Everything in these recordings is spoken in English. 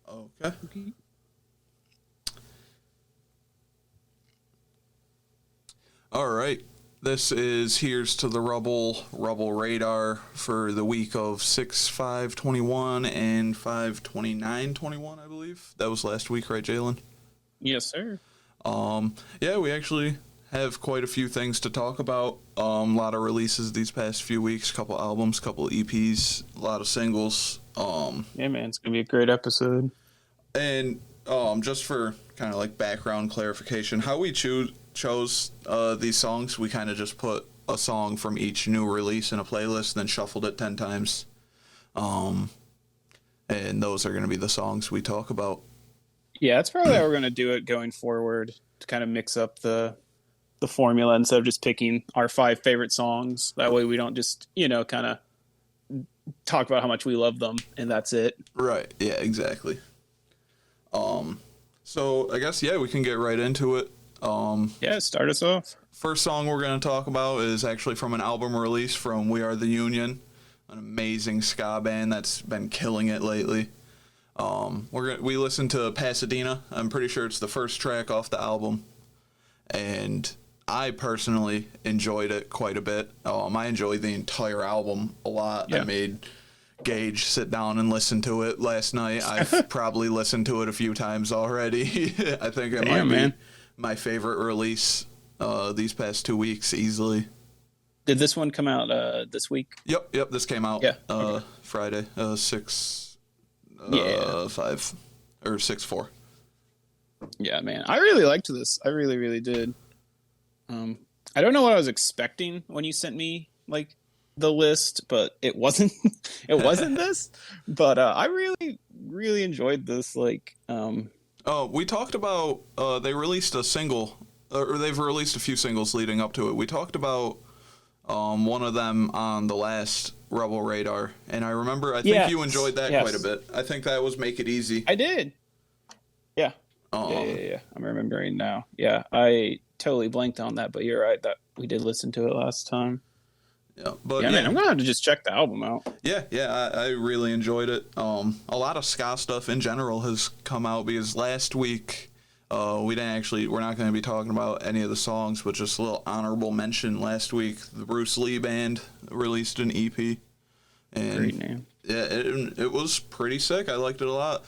Okay. Okay. All right. This is Here's to the Rubble Radar for the week of 6/5/21 and 5/29/21, I believe. That was last week, right, Jalen? Yes, sir. Yeah, we actually have quite a few things to talk about. A lot of releases these past few weeks, couple albums, couple EPs, a lot of singles. Yeah, man, it's gonna be a great episode. And just for kind of like background clarification, how we chose these songs, we kind of just put a song from each new release in a playlist, then shuffled it 10 times. And those are going to be the songs we talk about. Yeah, that's probably how we're gonna do it going forward to kind of mix up the formula instead of just picking our 5 favorite songs. That way, we don't just kind of talk about how much we love them and that's it. Right. Yeah, exactly. So I guess, yeah, we can get right into it. Yeah, start us off. First song we're going to talk about is actually from an album release from We Are the Union, an amazing ska band that's been killing it lately. We listened to Pasadena. I'm pretty sure it's the first track off the album, and I personally enjoyed it quite a bit. I enjoyed the entire album a lot. Yeah. I made Gage sit down and listen to it last night. I've probably listened to it a few times already. I think it might be my favorite release these past 2 weeks easily. Did this one come out this week? Yep. This came out Friday, 5 or 6/4. Yeah, man, I really liked this. I really, really did. I don't know what I was expecting when you sent me like the list, but it wasn't. It wasn't this. But I really, really enjoyed this. Like, we talked about they released a single, or they've released a few singles leading up to it. We talked about one of them on the last Rubble Radar, and I remember I think you enjoyed that quite a bit. I think that was Make It Easy. I did. Yeah. Yeah. I'm remembering now. Yeah, I totally blanked on that, but you're right that we did listen to it last time. Yeah, but man, I'm gonna have to just check the album out. Yeah, I really enjoyed it. A lot of ska stuff in general has come out because last week we're not going to be talking about any of the songs, but just a little honorable mention. Last week, the Bruce Lee Band released an EP. And great name. Yeah, it was pretty sick. I liked it a lot.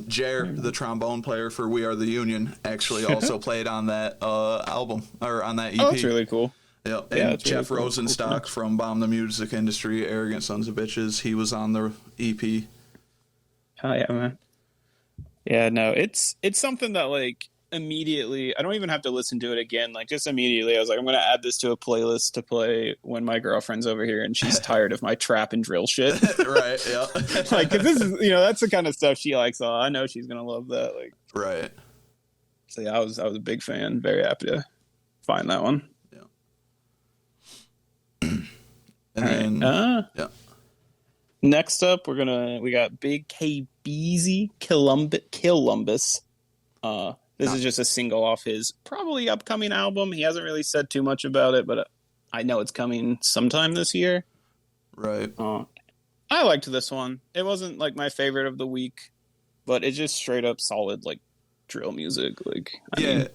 Jer, the trombone player for We Are the Union, actually also played on that album, or on that EP. Oh, that's really cool. Yep. And Jeff really Rosenstock from Bomb the Music Industry, Arrogant Sons of Bitches, he was on the EP. Oh, yeah, man. Yeah, no, it's something that, like, immediately, I don't even have to listen to it again. Like, just immediately, I was like, I'm going to add this to a playlist to play when my girlfriend's over here and she's tired of my trap and drill shit. Right, yeah. Like, 'cause this is, that's the kind of stuff she likes. So I know she's going to love that. Like, right. So, yeah, I was a big fan. Very happy to find that one. And then, yeah. Next up, we got Big Keezy Columbus. This is just a single off his probably upcoming album. He hasn't really said too much about it, but I know it's coming sometime this year. Right. I liked this one. It wasn't like my favorite of the week, but it's just straight up solid like drill music. Like yeah,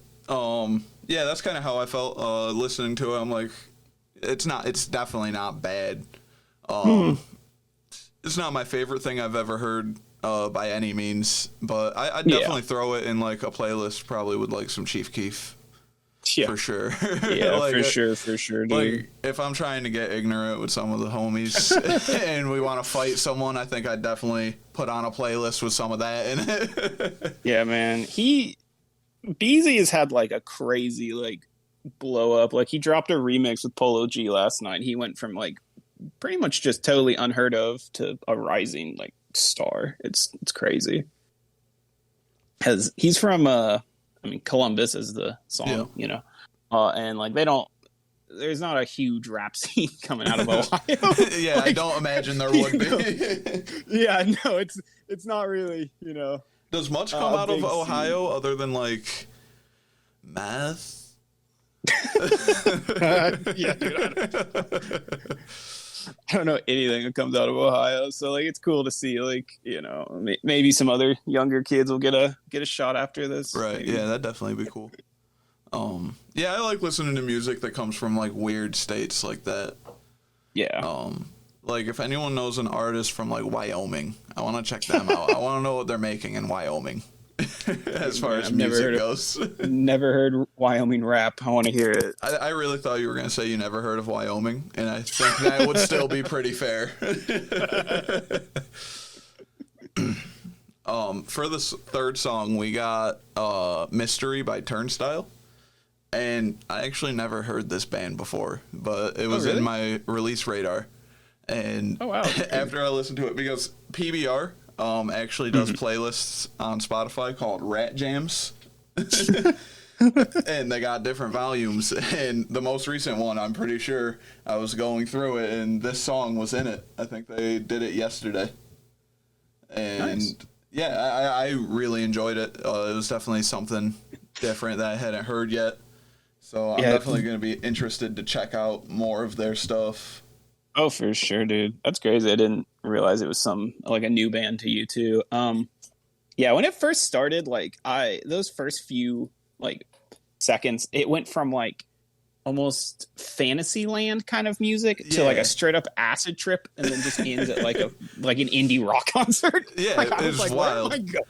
that's kind of how I felt listening to it. I'm like, it's definitely not bad. It's not my favorite thing I've ever heard by any means, but I definitely throw it in like a playlist, probably with like some Chief Keef. Yeah. For sure. Yeah, like, for sure, dude. Like, if I'm trying to get ignorant with some of the homies and we want to fight someone, I think I'd definitely put on a playlist with some of that in it. Yeah, man. Beezy has had like a crazy like blow up. Like, he dropped a remix with Polo G last night. He went from like pretty much just totally unheard of to a rising like star. It's crazy. Because he's from Columbus is the song, and like there's not a huge rap scene coming out of Ohio. Yeah, like, I don't imagine there would be. Yeah, no, it's not really, Does much come out of Ohio other than like math? Yeah, dude. I don't know anything that comes out of Ohio, so like it's cool to see like maybe some other younger kids will get a shot after this. Right. Maybe. Yeah, that'd definitely be cool. Yeah, I like listening to music that comes from like weird states like that. Yeah. Like if anyone knows an artist from like Wyoming, I want to check them out. I want to know what they're making in Wyoming, as far as I've never music heard goes. never heard Wyoming rap. I want to hear it. I really thought you were gonna say you never heard of Wyoming, and I think that would still be pretty fair. For this third song, we got "Mystery" by Turnstile. And I actually never heard this band before, but it was really? in my release radar. And Oh, wow. after I listened to it, because PBR actually does playlists on Spotify called Rat Jams. And they got different volumes. And the most recent one, I'm pretty sure I was going through it, and this song was in it. I think they did it yesterday. And Nice. yeah, I really enjoyed it. It was definitely something different that I hadn't heard yet. So I'm definitely going to be interested to check out more of their stuff. Oh, for sure, dude. That's crazy. I didn't realize it was like a new band to you too. Yeah, when it first started, like those first few like seconds, it went from like almost Fantasyland kind of music to like Yeah. a straight up acid trip, and then just ends at like an indie rock concert. Yeah, Like, I was it's like, wild. where am I going?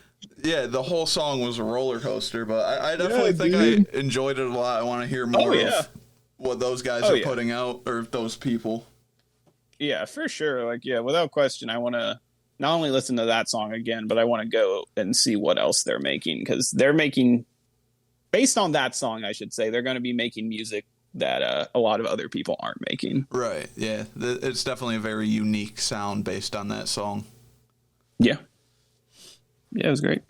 Yeah, the whole song was a roller coaster, but I definitely think dude. I enjoyed it a lot. I want to hear more yeah. of what those guys Oh, are yeah. putting out, or those people. Yeah, for sure. Like, yeah, without question, I want to not only listen to that song again, but I want to go and see what else they're making, because they're making, based on that song, I should say, they're going to be making music that a lot of other people aren't making. Right, yeah. It's definitely a very unique sound based on that song. Yeah. Yeah, it was great.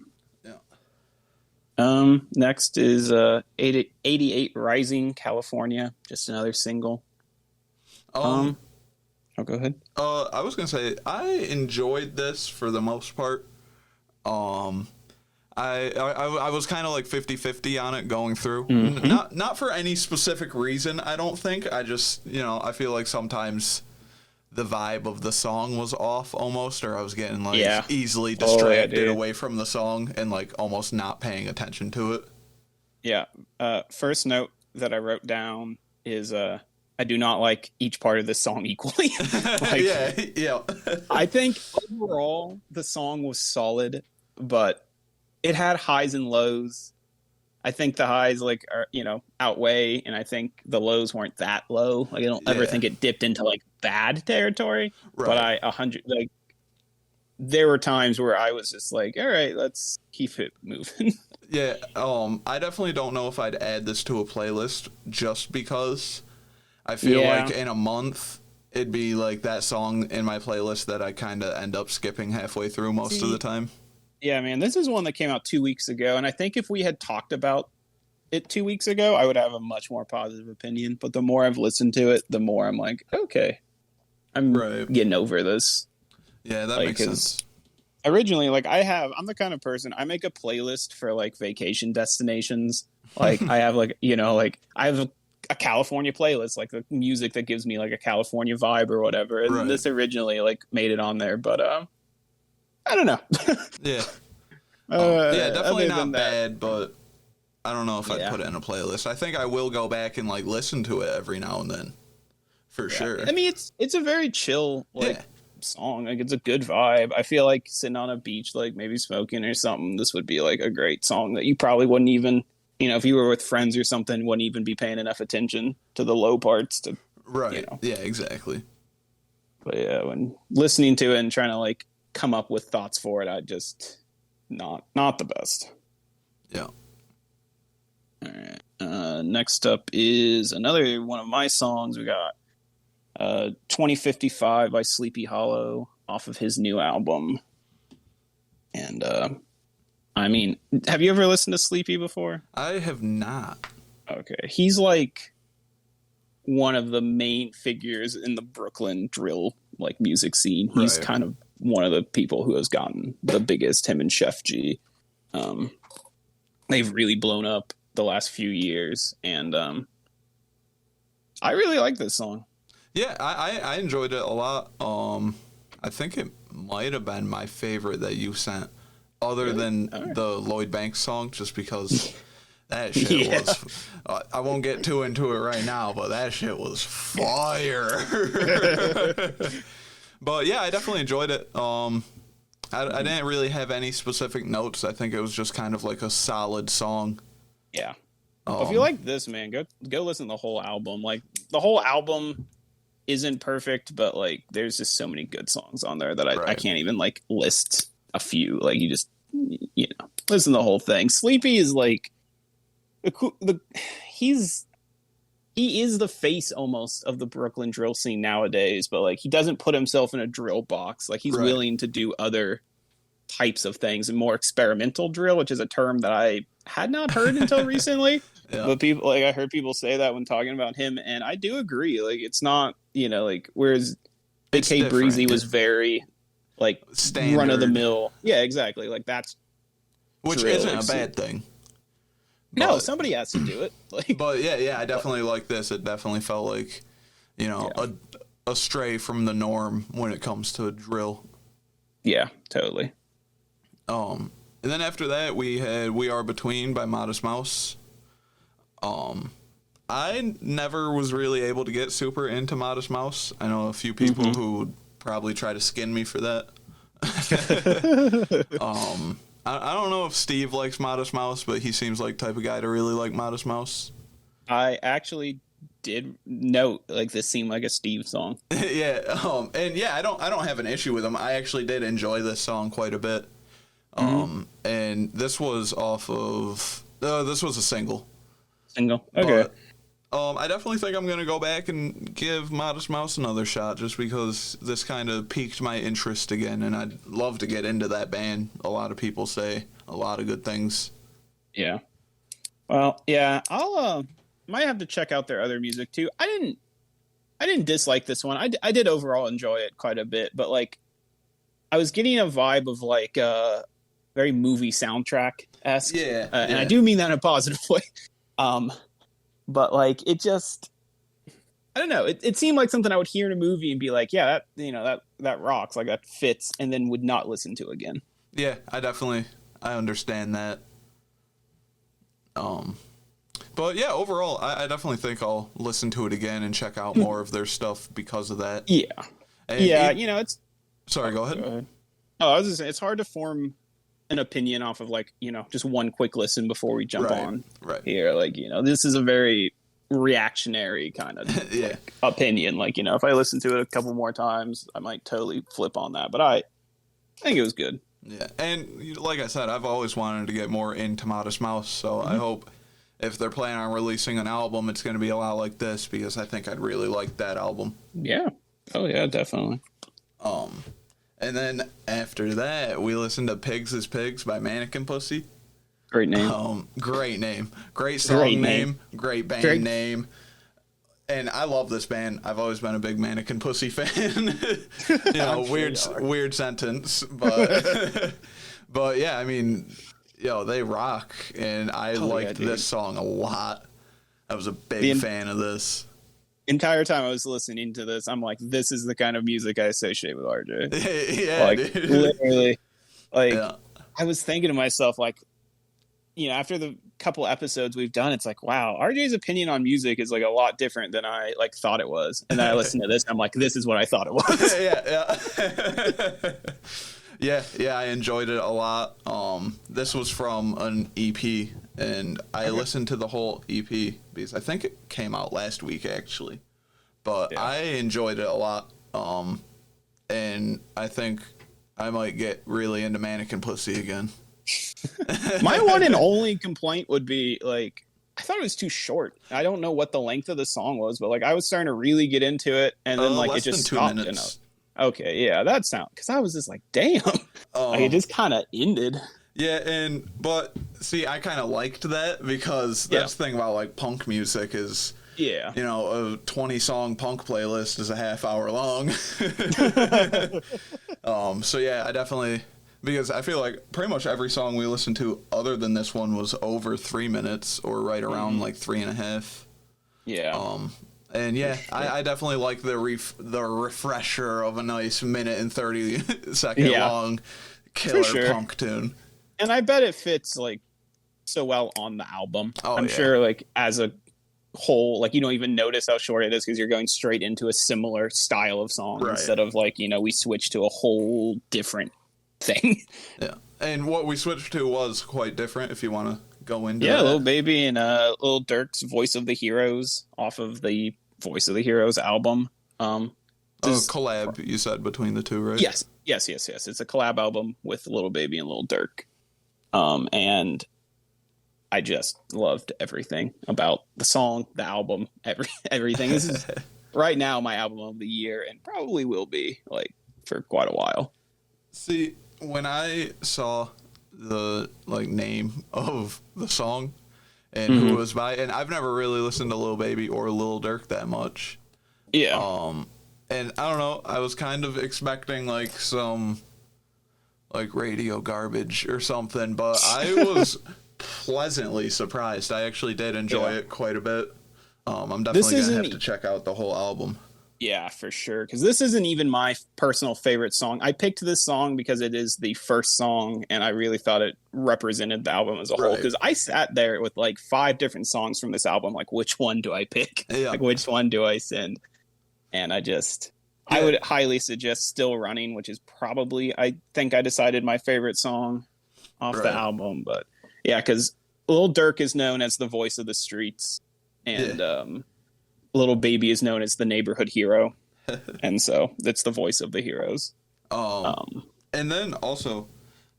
Yeah. Next is 88 Rising, California. Just another single. Oh, go ahead. I was gonna say I enjoyed this for the most part. I was kind of like 50-50 on it going through. Not for any specific reason, I don't think. I just, I feel like sometimes the vibe of the song was off almost, or I was getting like easily distracted away from the song and like almost not paying attention to it. Yeah. First note that I wrote down is I do not like each part of this song equally. Like, yeah. I think overall the song was solid, but it had highs and lows. I think the highs outweigh, and I think the lows weren't that low. Like I don't ever think it dipped into like bad territory. Right. But there were times where I was just like, all right, let's keep it moving. Yeah. I definitely don't know if I'd add this to a playlist just because I feel like in a month it'd be like that song in my playlist that I kind of end up skipping halfway through most of the time. Yeah, man, this is one that came out 2 weeks ago, and I think if we had talked about it 2 weeks ago, I would have a much more positive opinion. But the more I've listened to it, the more I'm like, okay, I'm getting over this. Yeah, that makes sense. Originally, I'm the kind of person, I make a playlist for like vacation destinations. Like I have I have a California playlist, like the music that gives me like a California vibe or whatever. And this originally like made it on there, but I don't know. Yeah. Definitely not bad, but I don't know if I'd put it in a playlist. I think I will go back and like listen to it every now and then. For sure. I mean, it's a very chill song. Like it's a good vibe. I feel like sitting on a beach, like maybe smoking or something, this would be like a great song that you probably wouldn't even, if you were with friends or something, wouldn't even be paying enough attention to the low parts to Yeah, exactly. But yeah, when listening to it and trying to like come up with thoughts for it, I just not the best. Yeah. All right. Next up is another one of my songs. We got 2055 by Sleepy Hollow off of his new album. And I mean, have you ever listened to Sleepy before? I have not. Okay. He's like one of the main figures in the Brooklyn drill like music scene. He's kind of one of the people who has gotten the biggest, him and Chef G. They've really blown up the last few years, and I really like this song. Yeah, I enjoyed it a lot. I think it might have been my favorite that you sent, other Really? than All right. the Lloyd Banks song, just because that shit Yeah. was. I won't get too into it right now, but that shit was fire. But yeah, I definitely enjoyed it. I didn't really have any specific notes. I think it was just kind of like a solid song. Yeah. Well, if you like this, man, go listen to the whole album. Like the whole album isn't perfect, but like there's just so many good songs on there that I Right. can't even like list a few. Like you just listen to the whole thing. Sleepy is like the he's he is the face almost of the Brooklyn drill scene nowadays, but like he doesn't put himself in a drill box. Like he's Right. willing to do other types of things and more experimental drill, which is a term that I had not heard until recently. Yeah. But people like I heard people say that when talking about him, and I do agree. Like it's not, like whereas Big It's K Breezy different. was very like Standard. run of the mill. Yeah, exactly. Like that's Which drill, isn't like, a bad thing. no, But, somebody has to do it. Like but yeah, I definitely like this. It definitely felt like, Yeah. a stray from the norm when it comes to drill. yeah, totally. And then after that we had We Are Between by Modest Mouse. I never was really able to get super into Modest Mouse. I know a few people who would probably try to skin me for that. I don't know if Steve likes Modest Mouse, but he seems like the type of guy to really like Modest Mouse. I actually did note like this seemed like a Steve song. Yeah, and yeah, I don't have an issue with him. I actually did enjoy this song quite a bit. And this was off of this was a single. Single. Okay. But, I definitely think I'm gonna go back and give Modest Mouse another shot, just because this kind of piqued my interest again, and I'd love to get into that band. A lot of people say a lot of good things. Yeah. Well, yeah, I'll might have to check out their other music too. I didn't dislike this one. I did overall enjoy it quite a bit, but like I was getting a vibe of like very movie soundtrack esque. Yeah, And yeah. I do mean that in a positive way. But like it just I don't know. It seemed like something I would hear in a movie and be like, yeah, that rocks, like that fits, and then would not listen to again. Yeah, I understand that. But yeah, overall, I definitely think I'll listen to it again and check out more of their stuff because of that. Yeah. And Yeah, it's sorry, go ahead. Go ahead. Oh, I was just saying, it's hard to form an opinion off of like, just one quick listen before we jump on here. Like, this is a very reactionary kind of Yeah. like, opinion. Like, if I listen to it a couple more times, I might totally flip on that. But I think it was good. Yeah, and like I said, I've always wanted to get more into Modest Mouse, so I hope if they're planning on releasing an album, it's going to be a lot like this, because I think I'd really like that album. Yeah. Oh yeah, definitely. And then after that, we listened to Pigs is Pigs by Mannequin Pussy. Great name. Great name. Great song Great name. Great band name. And I love this band. I've always been a big Mannequin Pussy fan. Weird sentence, but but yeah, I mean, they rock, and I liked this song a lot. I was a big fan of this. Entire time I was listening to this, I'm like, this is the kind of music I associate with RJ. Yeah, like dude. literally, like I was thinking to myself, like, after the couple episodes we've done, it's like, wow, RJ's opinion on music is like a lot different than I like thought it was. And then I listened to this, and I'm like, this is what I thought it was. Yeah, I enjoyed it a lot. This was from an EP, and I listened to the whole EP because I think it came out last week actually. But I enjoyed it a lot. And I think I might get really into Mannequin Pussy again. My one and only complaint would be like, I thought it was too short. I don't know what the length of the song was, but like I was starting to really get into it, and then like it just stopped. 2 minutes. Okay, yeah, that sound, because I was just like, damn, like it just kind of ended. Yeah, but see, I kind of liked that, because that's the thing about like punk music is, yeah, a 20-song punk playlist is a half hour long. So yeah, I definitely, because I feel like pretty much every song we listened to other than this one was over 3 minutes, or right around like 3.5. Yeah. And yeah, I definitely like the refresher of a nice minute and 30-second long killer punk tune. And I bet it fits like so well on the album. I'm sure like as a whole, like you don't even notice how short it is because you're going straight into a similar style of song instead of like, you know, we switch to a whole different thing. Yeah. And what we switched to was quite different if you want to go into that. Lil Baby and Lil Durk's Voice of the Heroes off of the Voice of the Heroes album. Collab, you said, between the two, right? Yes. It's a collab album with Lil Baby and Lil Durk. And I just loved everything about the song, the album, everything. This is right now my album of the year and probably will be like for quite a while. See, when I saw the like name of the song and who it was by, and I've never really listened to Lil Baby or Lil Durk that much. Yeah. And I don't know, I was kind of expecting like some like radio garbage or something, but I was pleasantly surprised. I actually did enjoy it quite a bit. I'm definitely gonna have to check out the whole album. Yeah, for sure. Because this isn't even my personal favorite song. I picked this song because it is the first song, and I really thought it represented the album as a whole. Because I sat there with like 5 different songs from this album, like which one do I pick? Like which one do I send? And I would highly suggest Still Running, which is probably, I think I decided my favorite song off the album. But yeah, because Lil Durk is known as the voice of the streets, and Lil Baby is known as the neighborhood hero, and so it's the voice of the heroes. And then also,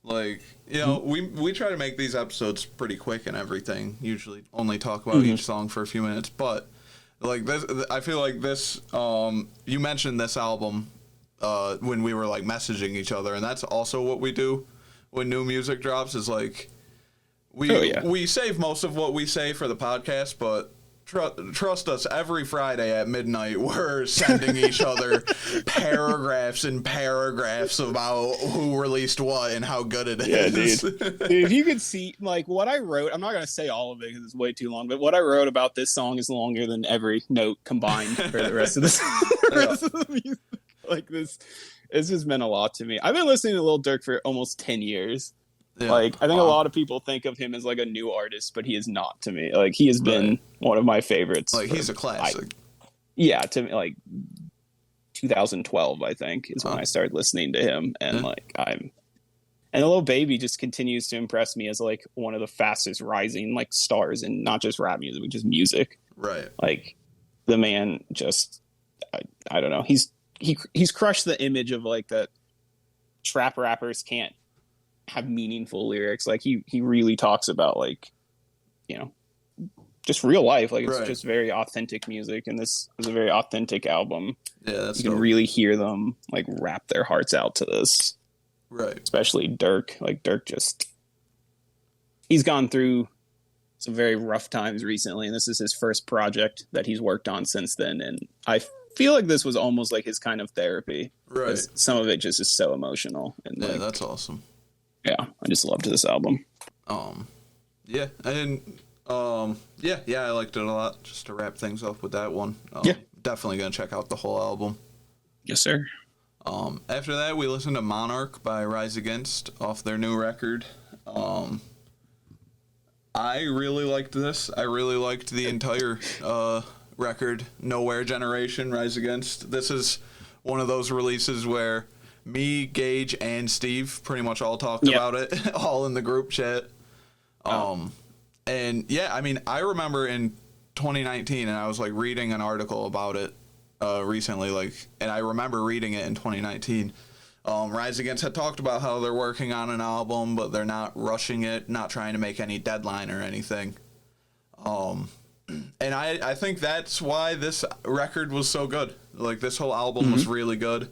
like, you know, we try to make these episodes pretty quick and everything. Usually, only talk about each song for a few minutes, but like this, I feel like this. You mentioned this album when we were like messaging each other, and that's also what we do when new music drops. Is like we save most of what we say for the podcast, but trust us, every Friday at midnight, we're sending each other paragraphs and paragraphs about who released what and how good it is. Dude, if you could see, like, what I wrote, I'm not going to say all of it because it's way too long, but what I wrote about this song is longer than every note combined for the rest of the music. Like, this has meant a lot to me. I've been listening to Lil Durk for almost 10 years. Yeah. Like, I think a lot of people think of him as like a new artist, but he is not to me. Like, he has been one of my favorites. Like, he's a classic. To me, like 2012, I think, is when I started listening to him, and and Lil Baby just continues to impress me as like one of the fastest rising like stars in not just rap music, but just music. Right. Like, the man just, I don't know. He's crushed the image of like that trap rappers can't have meaningful lyrics. Like he really talks about like, you know, just real life. Like it's just very authentic music, and this is a very authentic album. Yeah, that's you can really hear them like rap their hearts out to this. Right. Especially Durk. Like Durk he's gone through some very rough times recently, and this is his first project that he's worked on since then. And I feel like this was almost like his kind of therapy. Right. Some of it just is so emotional. And that's awesome. Yeah, I just loved this album. Yeah, and I liked it a lot. Just to wrap things up with that one. Definitely gonna check out the whole album. Yes, sir. After that, we listened to Monarch by Rise Against off their new record. I really liked this. I really liked the entire record, Nowhere Generation, Rise Against. This is one of those releases where me, Gage, and Steve pretty much all talked about it, all in the group chat. And yeah, I mean, I remember in 2019, and I was like reading an article about it recently, like, and I remember reading it in 2019. Rise Against had talked about how they're working on an album, but they're not rushing it, not trying to make any deadline or anything. And I think that's why this record was so good. Like, this whole album was really good.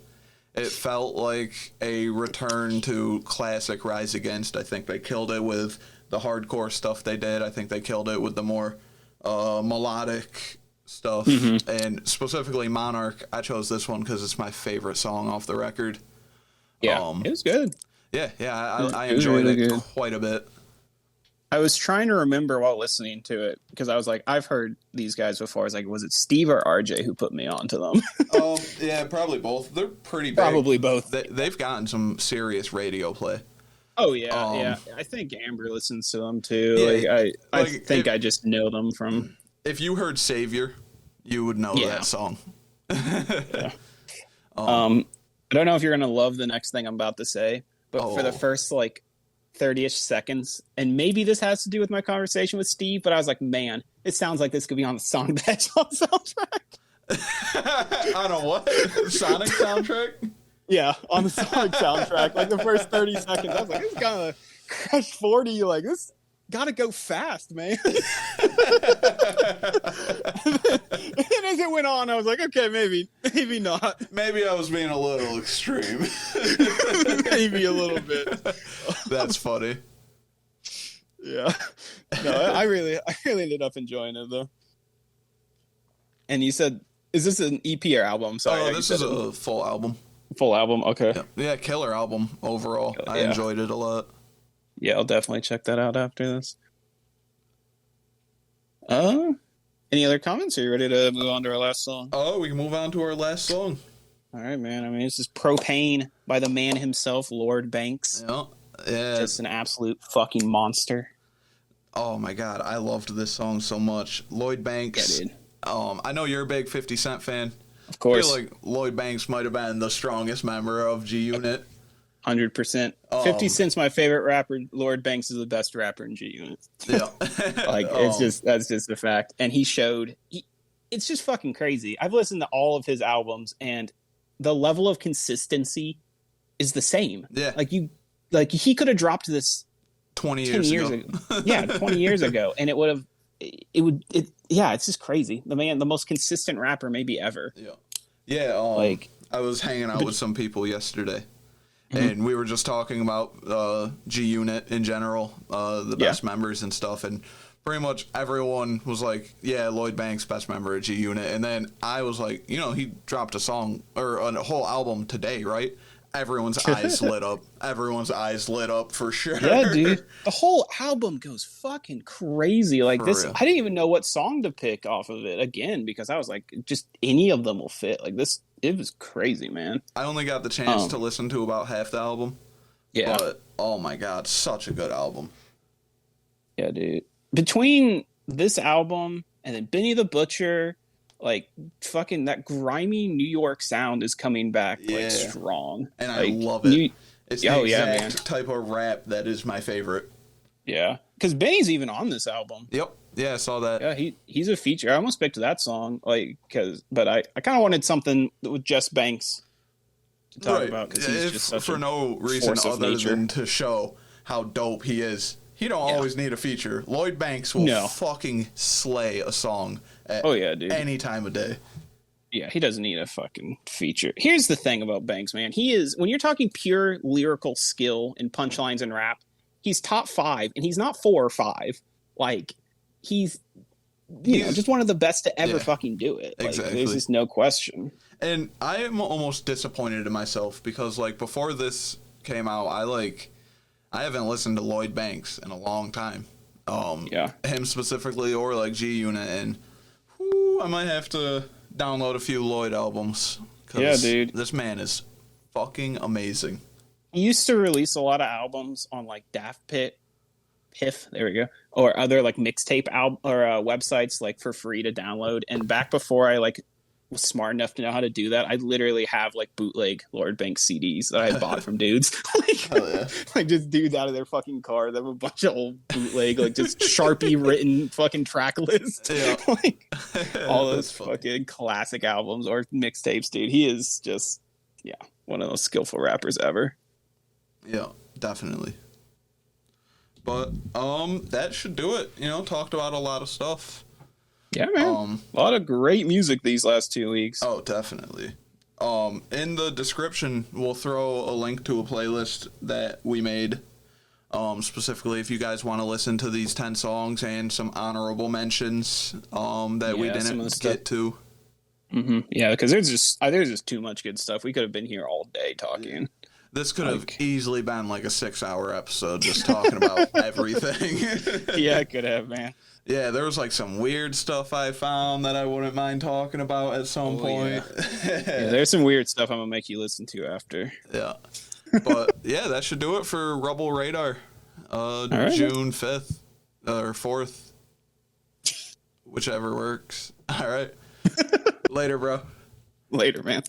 It felt like a return to classic Rise Against. I think they killed it with the hardcore stuff they did. I think they killed it with the more melodic stuff. And specifically Monarch, I chose this one because it's my favorite song off the record. Yeah, it was good. Yeah, I enjoyed it quite a bit. I was trying to remember while listening to it because I was like, I've heard these guys before. I was like, was it Steve or RJ who put me onto them? Yeah, probably both. They're pretty big. Probably both. They've gotten some serious radio play. Oh yeah, Um, yeah. I think Amber listens to them too. yeah, I like think I just know them from. if you heard Savior, you would know Yeah. that song. Yeah. I don't know if you're gonna love the next thing I'm about to say, but for the first like 30-ish seconds, and maybe this has to do with my conversation with Steve, but I was like, man, it sounds like this could be on the Song Batch soundtrack. On a what? Sonic soundtrack? Yeah, on the Sonic soundtrack. Like the first 30 seconds, I was like, this is kind of Crush 40. Like, this gotta go fast, man. And as it went on, I was like, okay, maybe not. Maybe I was being a little extreme. Maybe a little bit. That's funny. Yeah. No, I really ended up enjoying it though. And you said, is this an EP or album? Sorry. This is a full album. Full album. Okay. Yeah, killer album overall. Yeah. I enjoyed it a lot. Yeah, I'll definitely check that out after this. Any other comments? Are you ready to move on to our last song? Oh, we can move on to our last song. All right, man. I mean, this is Propane by the man himself, Lord Banks. Yeah. Just an absolute fucking monster. Oh my god, I loved this song so much. Lloyd Banks. Yeah, dude. I know you're a big 50 Cent fan. Of course. I feel like Lloyd Banks might have been the strongest member of G Unit. 100%. 50 Cent's my favorite rapper. Lord Banks is the best rapper in G Unit. Yeah. Like, that's just a fact. And it's just fucking crazy. I've listened to all of his albums, and the level of consistency is the same. Yeah. Like he could have dropped this 20 years ago. Yeah, 20 years ago. And it's just crazy. The most consistent rapper maybe ever. Yeah. Yeah. I was hanging out with some people yesterday. Mm-hmm. And we were just talking about G Unit in general, the best members and stuff, and pretty much everyone was like, "Yeah, Lloyd Banks, best member of G Unit." And then I was like, he dropped a song or a whole album today, right? Everyone's eyes lit up. Everyone's eyes lit up for sure. Yeah, dude. The whole album goes fucking crazy. Like For this, real. I didn't even know what song to pick off of it again because I was like, just any of them will fit. Like this, it was crazy, man. I only got the chance to listen to about half the album. Yeah. But, oh my god, such a good album. Yeah, dude. Between this album and then Benny the Butcher, like fucking that grimy New York sound is coming back like strong. And like, I love it. It's the exact man. type of rap that is my favorite. Yeah. Because Benny's even on this album. Yep. Yeah, I saw that. Yeah, he's a feature. I almost picked that song, but I kind of wanted something with just Banks to talk about because he's just such for no reason other than to show how dope he is. He don't always need a feature. Lloyd Banks will fucking slay a song at dude. any time of day. Yeah, he doesn't need a fucking feature. Here's the thing about Banks, man. He is, when you're talking pure lyrical skill in punchlines and rap, he's top 5, and he's not 4 or 5. Like, he's just one of the best to ever fucking do it. Like, exactly. There's just no question. And I am almost disappointed in myself because, like, before this came out, I haven't listened to Lloyd Banks in a long time. Him specifically or, like, G Unit, and I might have to download a few Lloyd albums. Yeah, dude. This man is fucking amazing. He used to release a lot of albums on, like, Piff, there we go, or other like mixtape websites like for free to download. And back before I like was smart enough to know how to do that, I literally have like bootleg Lord Banks CDs that I had bought from dudes. Like just dudes out of their fucking car that have a bunch of old bootleg, like just Sharpie written fucking track list. Yeah. Like all those fucking classic albums or mixtapes, dude. He is just one of those skillful rappers ever. Yeah, definitely. But that should do it. Talked about a lot of stuff. Yeah, man. A lot of great music these last 2 weeks. Oh, definitely. In the description, we'll throw a link to a playlist that we made. Specifically, if you guys want to listen to these 10 songs and some honorable mentions that we didn't get to. Mm-hmm. Yeah, because there's just too much good stuff. We could have been here all day talking. This could have easily been like a 6-hour episode just talking about everything. Yeah, it could have, man. Yeah, there was like some weird stuff I found that I wouldn't mind talking about at some point. Yeah, there's some weird stuff I'm gonna make you listen to after. Yeah. But yeah, that should do it for Rubble Radar. Right. June 5th or 4th. Whichever works. All right. Later, bro. Later, man.